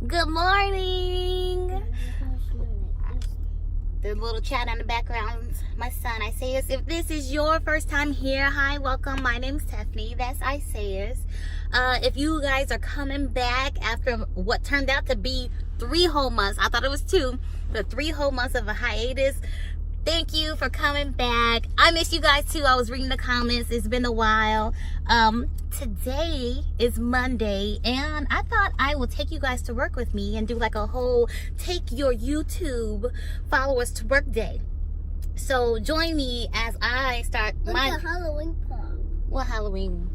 Good morning. The little chat in the background, my son Isaiah. If this is your first time here, hi, welcome. My name's Tephaney. That's Isaiah. If you guys are coming back after what turned out to be 3 whole months, I thought it was 2, but 3 whole months of a hiatus. Thank you for coming back. I miss you guys too. I was reading the comments. It's been a while. Today is Monday, and I thought I would take you guys to work with me and do like a whole take your YouTube followers to work day. So join me as I start my Halloween prom. Well, Halloween.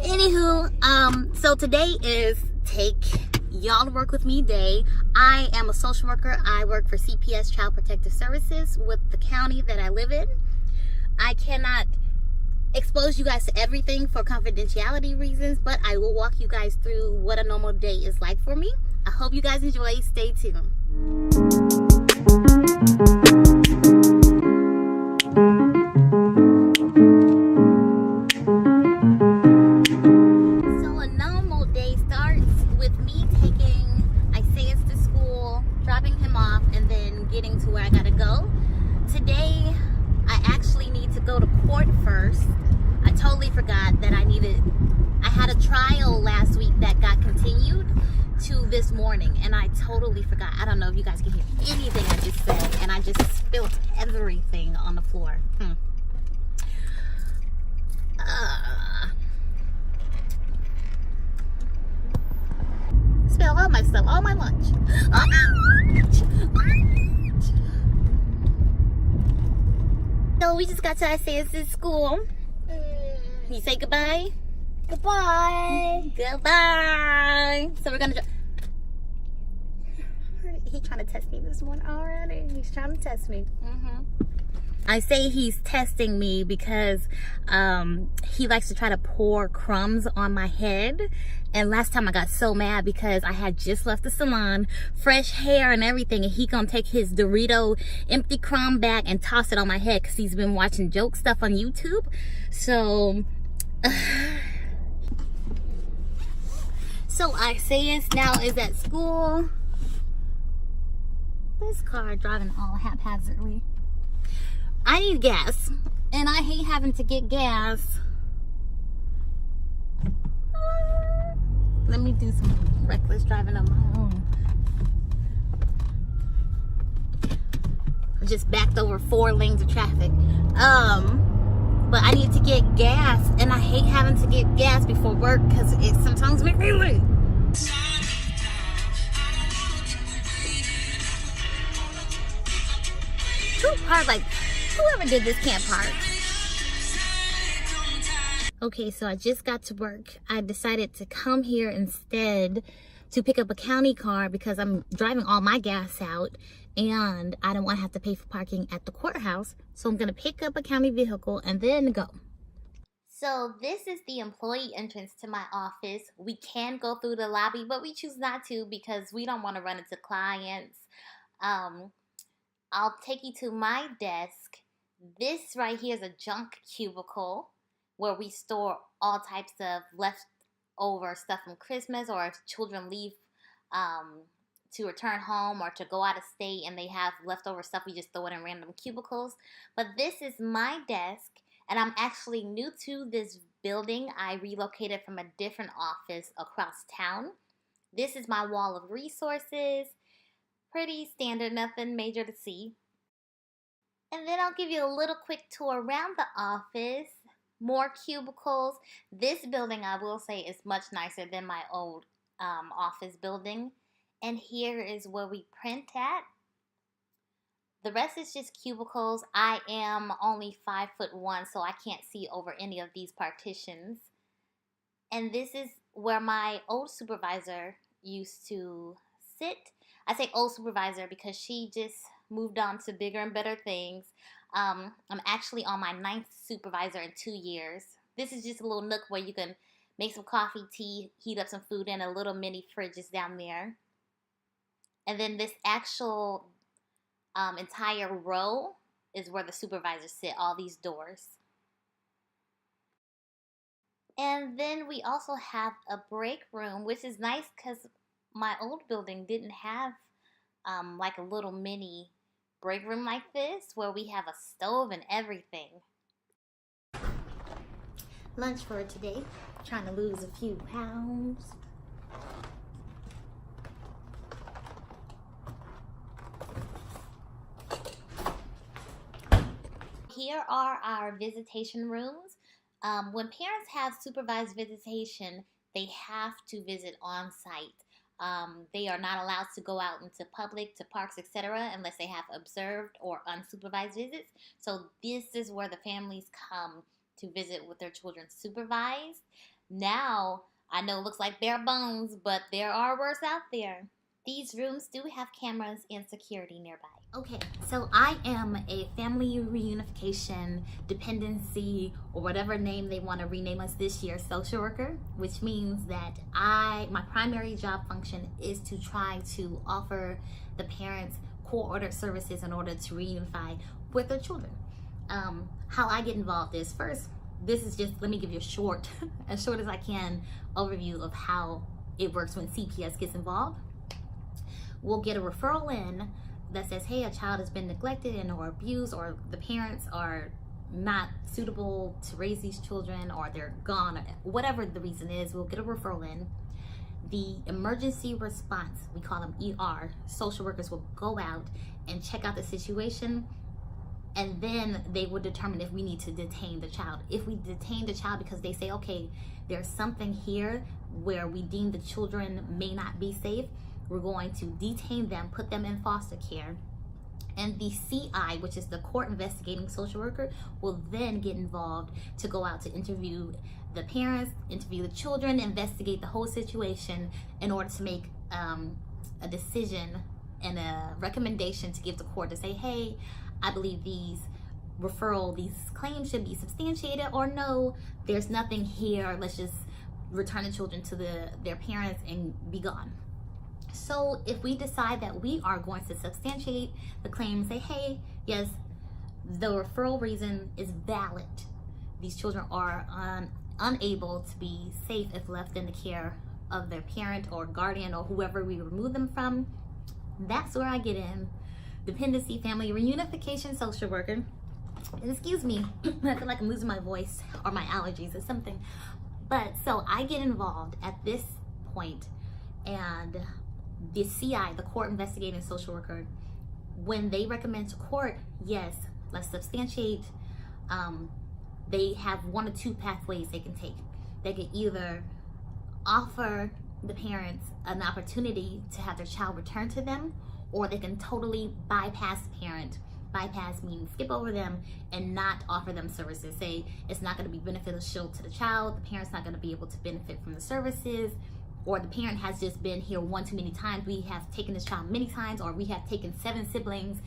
Anywho, so today is take y'all to work with me day. I am a social worker. I work for CPS Child Protective Services with the county that I live in. I cannot expose you guys to everything for confidentiality reasons, but I will walk you guys through what a normal day is like for me. I hope you guys enjoy. Stay tuned. So a normal day starts with me taking Isaiah to school, dropping him off, and then getting to where I gotta go. Today, I actually need to go to court first. I totally forgot that I had a trial last week that got continued to this morning, and I totally forgot. I don't know if you guys can hear anything I just said, and I just spilled everything on the floor. Spill all my stuff, all my lunch. All my lunch. So we just got to Isaiah's school. You say goodbye? Goodbye. Goodbye. So we're gonna. He's trying to test me this morning already. He's trying to test me. I say he's testing me because he likes to try to pour crumbs on my head. And last time I got so mad because I had just left the salon, fresh hair and everything, and he gonna take his Dorito empty crumb bag and toss it on my head because he's been watching joke stuff on YouTube. So Isaiah now is at school. This car driving all haphazardly. I need gas, and I hate having to get gas. Let me do some reckless driving on my own. I just backed over 4 lanes of traffic. But I need to get gas, and I hate having to get gas before work because it sometimes makes me late. Too hard, like whoever did this can't park. Okay, so I just got to work. I decided to come here instead to pick up a county car because I'm driving all my gas out and I don't want to have to pay for parking at the courthouse. So I'm going to pick up a county vehicle and then go. So this is the employee entrance to my office. We can go through the lobby, but we choose not to because we don't want to run into clients. I'll take you to my desk. This right here is a junk cubicle where we store all types of leftover stuff from Christmas, or if children leave to return home or to go out of state and they have leftover stuff, we just throw it in random cubicles. But this is my desk, and I'm actually new to this building. I relocated from a different office across town. This is my wall of resources. Pretty standard, nothing major to see. And then I'll give you a little quick tour around the office. More cubicles. This building, I will say, is much nicer than my old office building. And here is where we print at. The rest is just cubicles. I am only 5'1", so I can't see over any of these partitions. And this is where my old supervisor used to sit. I say old supervisor because she just moved on to bigger and better things. I'm actually on my 9th supervisor in 2 years. This is just a little nook where you can make some coffee, tea, heat up some food, and a little mini fridge is down there. And then this actual entire row is where the supervisors sit, all these doors. And then we also have a break room, which is nice because my old building didn't have like a little mini break room like this where we have a stove and everything. Lunch for today, trying to lose a few pounds. Here are our visitation rooms. When parents have supervised visitation, they have to visit on site. They are not allowed to go out into public, to parks, etc., unless they have observed or unsupervised visits. So this is where the families come to visit with their children supervised. Now, I know it looks like bare bones, but there are worse out there. These rooms do have cameras and security nearby. Okay, so I am a family reunification, dependency, or whatever name they want to rename us this year, social worker, which means that my primary job function is to try to offer the parents court-ordered services in order to reunify with their children. How I get involved is, first, this is just, let me give you a short, as short as I can, overview of how it works when CPS gets involved. We'll get a referral in that says, hey, a child has been neglected and or abused, or the parents are not suitable to raise these children, or they're gone, or whatever the reason is. We'll get a referral in. The emergency response, we call them ER, social workers will go out and check out the situation, and then they will determine if we need to detain the child. If we detain the child because they say, okay, there's something here where we deem the children may not be safe, we're going to detain them, put them in foster care. And the CI, which is the court investigating social worker, will then get involved to go out to interview the parents, interview the children, investigate the whole situation in order to make a decision and a recommendation to give the court to say, hey, I believe these claims should be substantiated, or no, there's nothing here, let's just return the children to their parents and be gone. So if we decide that we are going to substantiate the claim, say, hey, yes, the referral reason is valid. These children are unable to be safe if left in the care of their parent or guardian or whoever we remove them from. That's where I get in. Dependency family reunification social worker. And excuse me, I feel like I'm losing my voice or my allergies or something. But so I get involved at this point, and the CI, the court investigating social worker, when they recommend to court, yes, let's substantiate, they have one or two pathways they can take. They can either offer the parents an opportunity to have their child returned to them, or they can totally bypass the parent. Bypass means skip over them and not offer them services. Say it's not going to be beneficial to the child, the parent's not going to be able to benefit from the services, or the parent has just been here one too many times. We have taken this child many times, or we have taken 7 siblings.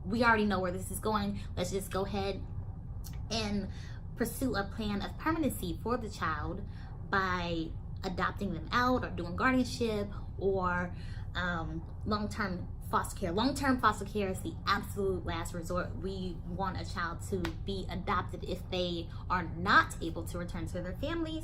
We already know where this is going. Let's just go ahead and pursue a plan of permanency for the child by adopting them out or doing guardianship or long-term foster care. Long-term foster care is the absolute last resort. We want a child to be adopted if they are not able to return to their families.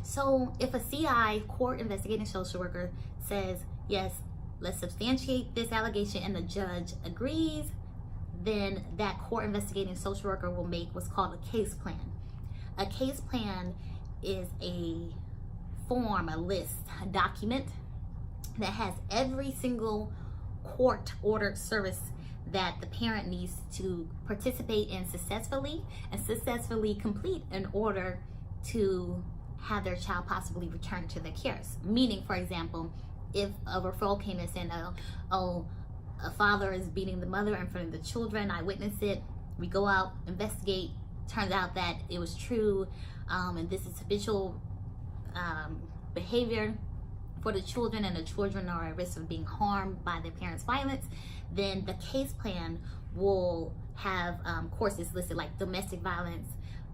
So if a CI, court investigating social worker, says, yes, let's substantiate this allegation, and the judge agrees, then that court investigating social worker will make what's called a case plan. A case plan is a form, a list, a document that has every single court-ordered service that the parent needs to participate in successfully and successfully complete in order to have their child possibly returned to their cares. Meaning, for example, if a referral came and said, oh, a father is beating the mother in front of the children, I witnessed it, we go out, investigate, turns out that it was true, and this is habitual behavior for the children, and the children are at risk of being harmed by their parents' violence, then the case plan will have courses listed like domestic violence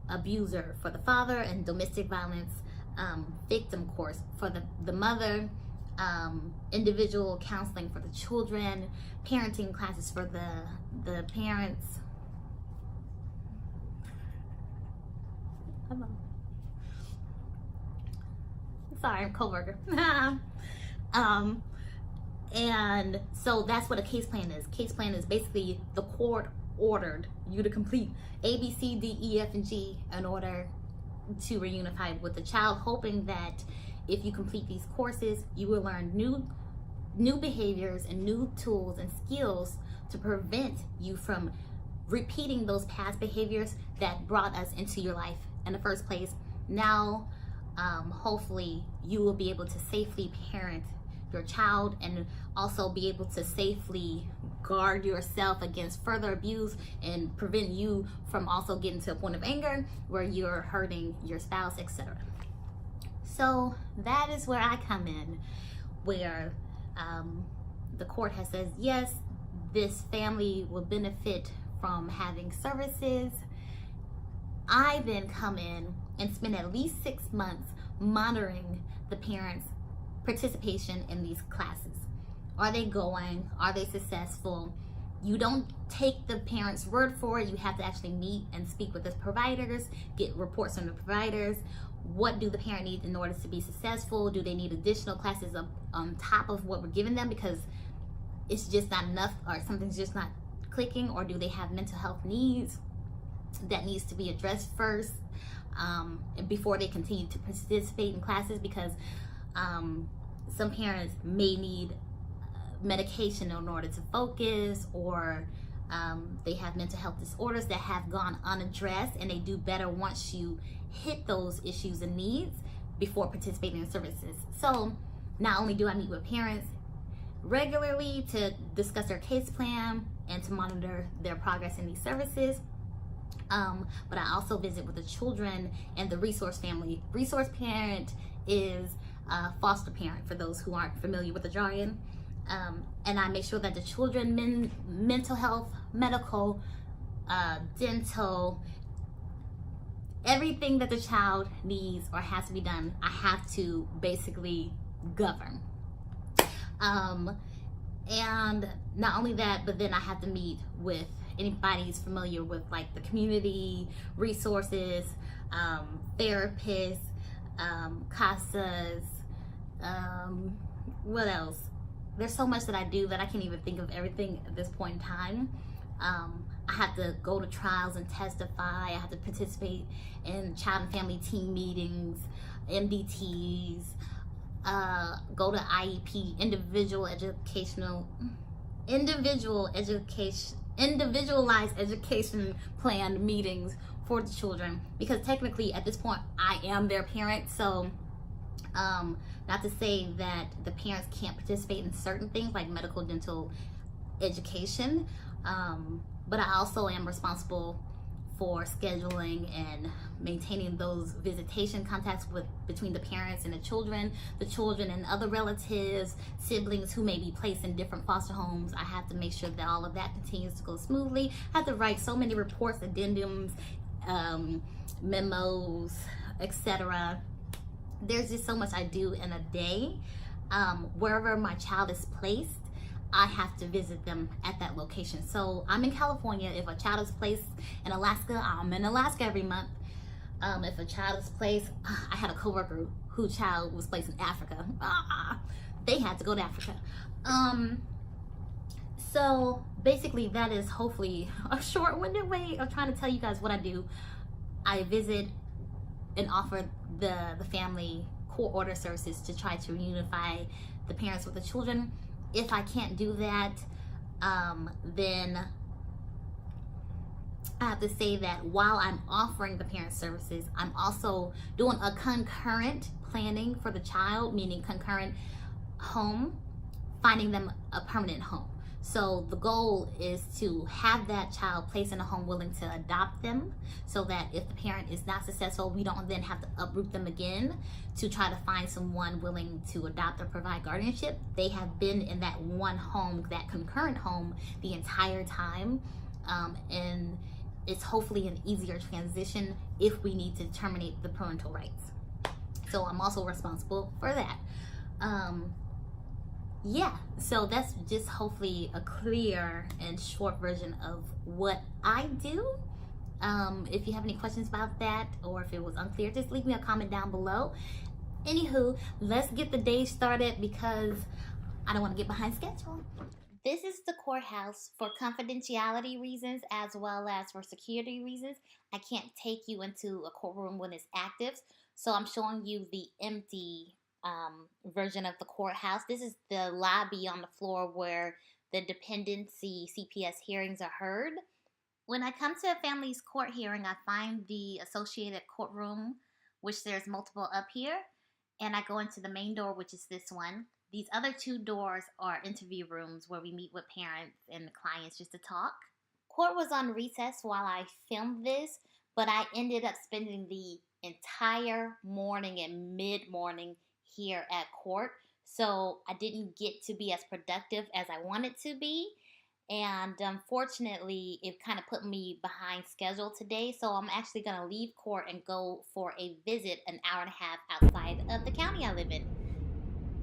abuser for the father and domestic violence victim course for the mother, individual counseling for the children, parenting classes for the parents. Sorry, coworker. And so that's what a case plan is. Case plan is basically the court ordered you to complete A, B, C, D, E, F, and G in order to reunify with the child, hoping that if you complete these courses, you will learn new behaviors and new tools and skills to prevent you from repeating those past behaviors that brought us into your life in the first place. Now, hopefully, you will be able to safely parent your child and also be able to safely guard yourself against further abuse and prevent you from also getting to a point of anger where you're hurting your spouse, etc. So that is where I come in, where the court has said, yes, this family will benefit from having services. I then come in and spend at least 6 months monitoring the parents' participation in these classes. Are they going? Are they successful? You don't take the parents' word for it. You have to actually meet and speak with the providers, get reports from the providers. What do the parent need in order to be successful? Do they need additional classes on top of what we're giving them because it's just not enough, or something's just not clicking? Or do they have mental health needs that needs to be addressed first before they continue to participate in classes? Because some parents may need medication in order to focus, or they have mental health disorders that have gone unaddressed, and they do better once you hit those issues and needs before participating in services. So not only do I meet with parents regularly to discuss their case plan and to monitor their progress in these services, but I also visit with the children and the resource family. Resource parent is foster parent, for those who aren't familiar with the jargon. And I make sure that the children, mental health, medical, dental, everything that the child needs or has to be done, I have to basically govern. And not only that, but then I have to meet with anybody who's familiar with like the community resources, therapists, CASAs, what else? There's so much that I do that I can't even think of everything at this point in time. I have to go to trials and testify. I have to participate in child and family team meetings, MDTs, go to IEP, individualized education plan meetings for the children, because technically at this point I am their parent. So not to say that the parents can't participate in certain things like medical, dental, education, but I also am responsible for scheduling and maintaining those visitation contacts between the parents and the children and other relatives, siblings who may be placed in different foster homes. I have to make sure that all of that continues to go smoothly. I have to write so many reports, addendums, memos, etc. There's just so much I do in a day. Wherever my child is placed, I have to visit them at that location. So I'm in California. If a child is placed in Alaska, I'm in Alaska every month. If a child is placed, I had a coworker whose child was placed in Africa. They had to go to Africa. So basically that is hopefully a short-winded way of trying to tell you guys what I do. I visit and offer the family court order services to try to reunify the parents with the children. If I can't do that, then I have to say that while I'm offering the parent services, I'm also doing a concurrent planning for the child, meaning concurrent home, finding them a permanent home. So the goal is to have that child placed in a home willing to adopt them, so that if the parent is not successful, we don't then have to uproot them again to try to find someone willing to adopt or provide guardianship. They have been in that one home, that concurrent home, the entire time, and it's hopefully an easier transition if we need to terminate the parental rights. So I'm also responsible for that. Yeah, so that's just hopefully a clear and short version of what I do. If you have any questions about that, or if it was unclear, just leave me a comment down below. Anywho, let's get the day started because I don't want to get behind schedule. This is the courthouse. For confidentiality reasons as well as for security reasons, I can't take you into a courtroom when it's active. So I'm showing you the empty version of the courthouse. This is the lobby on the floor where the dependency CPS hearings are heard. When I come to a family's court hearing, I find the associated courtroom, which there's multiple up here, and I go into the main door, which is this one. These other two doors are interview rooms where we meet with parents and the clients just to talk. Court was on recess while I filmed this, but I ended up spending the entire morning and mid morning here at court. So I didn't get to be as productive as I wanted to be. And unfortunately, it kind of put me behind schedule today. So I'm actually going to leave court and go for a visit an hour and a half outside of the county I live in.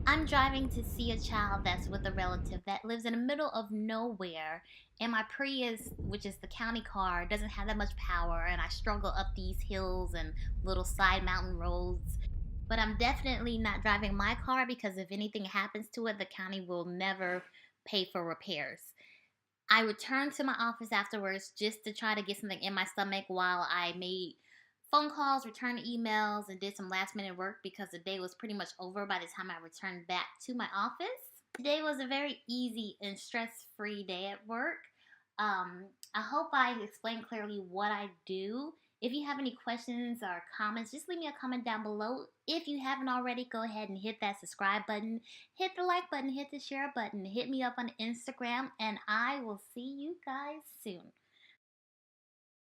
I'm driving to see a child that's with a relative that lives in the middle of nowhere, and my Prius, which is the county car, doesn't have that much power, and I struggle up these hills and little side mountain roads. But I'm definitely not driving my car because if anything happens to it, the county will never pay for repairs. I returned to my office afterwards just to try to get something in my stomach while I made phone calls, returned emails, and did some last minute work because the day was pretty much over by the time I returned back to my office. Today was a very easy and stress free day at work. I hope I explained clearly what I do. If you have any questions or comments, just leave me a comment down below. If you haven't already, go ahead and hit that subscribe button, hit the like button, hit the share button, hit me up on Instagram, and I will see you guys soon.